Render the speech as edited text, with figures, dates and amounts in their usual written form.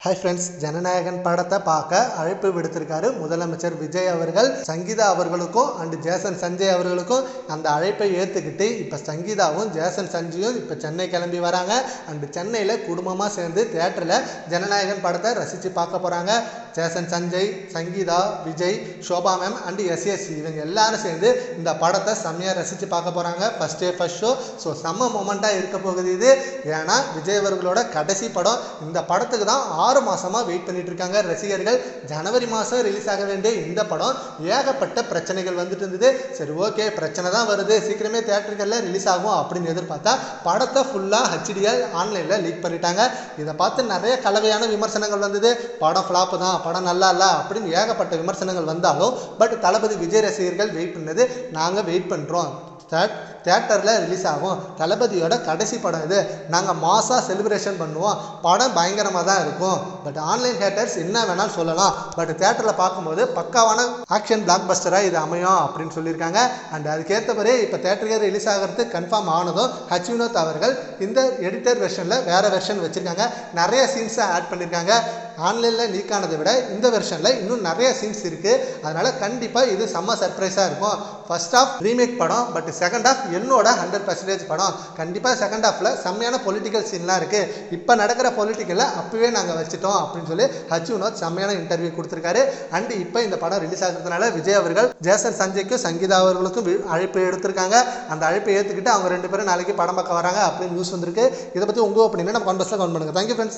Hi friends, Jananayagan படத்தை பார்க்க அழைப்பு விடுத்திருக்காரு முதலமைச்சர் விஜய் அவர்கள். சங்கீதா அவர்களுக்கும் அண்ட் ஜேசன் சஞ்சய் அவர்களுக்கும் அந்த அழைப்பை ஏற்றுக்கிட்டு இப்போ சங்கீதாவும் ஜேசன் சஞ்சயும் இப்போ சென்னை கிளம்பி வராங்க. அண்ட் சென்னையில் குடும்பமாக சேர்ந்து தியேட்டரில் ஜனநாயகன் படத்தை ரசித்து பார்க்க போகிறாங்க. Jason Sanjay, Sangeetha, Vijay, Shoba ma'am and SSC இவங்க எல்லாரும் சேர்ந்து இந்த படத்தை செம்மையாக ரசித்து பார்க்க போகிறாங்க. First day first show. So செம்ம மூமெண்ட்டாக இருக்க போகுது இது. ஏன்னா விஜய் அவர்களோட கடைசி படம். இந்த படத்துக்கு தான் 6 மாசமா வெயிட் பண்ணிட்டு இருக்காங்க ரசிகர்கள். ஜனவரி மாதம் ரிலீஸ் ஆக வேண்டிய இந்த படம் ஏகப்பட்ட பிரச்சனைகள் வந்துட்டு இருந்தது. சரி, ஓகே, பிரச்சனை தான் வருது, சீக்கிரமே தியேட்டர்களில் ரிலீஸ் ஆகும் அப்படின்னு எதிர்பார்த்தா படத்தை ஃபுல்லாக ஹெச்டியா ஆன்லைனில் லீக் பண்ணிட்டாங்க. இதை பார்த்து நிறைய கலவையான விமர்சனங்கள் வந்தது. படம் ஃப்ளாப்பு தான், படம் நல்லா இல்லை அப்படின்னு ஏகப்பட்ட விமர்சனங்கள் வந்தாலும் பட் தளபதி விஜய் ரசிகர்கள் வெயிட் பண்ணது. நாங்கள் வெயிட் பண்ணுறோம், தியேட்டரில் ரிலீஸ் ஆகும், தளபதியோட கடைசி படம் இது, நாங்கள் மாசாக செலிப்ரேஷன் பண்ணுவோம், படம் பயங்கரமாக தான் இருக்கும், பட் ஆன்லைன் ஹேட்டர்ஸ் என்ன வேணாலும் சொல்லலாம், பட் தியேட்டரில் பார்க்கும்போது பக்காவான ஆக்ஷன் பிளாக் பஸ்டராக இது அமையும் அப்படின்னு சொல்லியிருக்காங்க. அண்ட் அதுக்கேற்றபடி இப்போ தியேட்டருக்கு ரிலீஸ் ஆகிறது கன்ஃபார்ம் ஆனதும் ஹச் வினோத் அவர்கள் இந்த எடிட்டர் வெர்ஷனில் வேறு வெர்ஷன் வச்சுருக்காங்க. நிறைய சீன்ஸை ஆட் பண்ணியிருக்காங்க. ஆன்லைனில் லீக் ஆனதை விட இந்த வெர்ஷனில் இன்னும் நிறைய சீன்ஸ் இருக்குது. அதனால் கண்டிப்பாக இது செம்ம சர்ப்ரைஸாக இருக்கும். ஃபர்ஸ்ட் ஆஃப் ரீமேக் படம், பட் செகண்ட் ஆஃப் என்னோட 100% படம். கண்டிப்பாக செகண்ட் ஹாஃபில் செம்மையான பொலிட்டிக்கல் சீன்லாம் இருக்குது. இப்போ நடக்கிற பொலிட்டிக்கலை அப்பவே நாங்கள் வச்சுட்டோம் அப்படின்னு சொல்லி ஹச் வினோத் செம்மையான இன்டர்வியூ கொடுத்துருக்காரு. அண்ட் இப்போ இந்த படம் ரிலீஸ் ஆகிறதுனால விஜய் அவர்கள் ஜேசன் சஞ்சய்க்கும் சங்கீதா அவர்களுக்கும் அழைப்பு எடுத்திருக்காங்க. அந்த அழைப்பை ஏற்றுக்கிட்டு அவங்க 2 பேரும் நாளைக்கு படம் பார்க்க வராங்க அப்படின்னு நியூஸ் வந்திருக்கு. இதை பற்றி உங்கள் ஒப்பீனியனை நம்ம கான்வர்ஸில் கமெண்ட் பண்ணுங்கள். Thank you friends.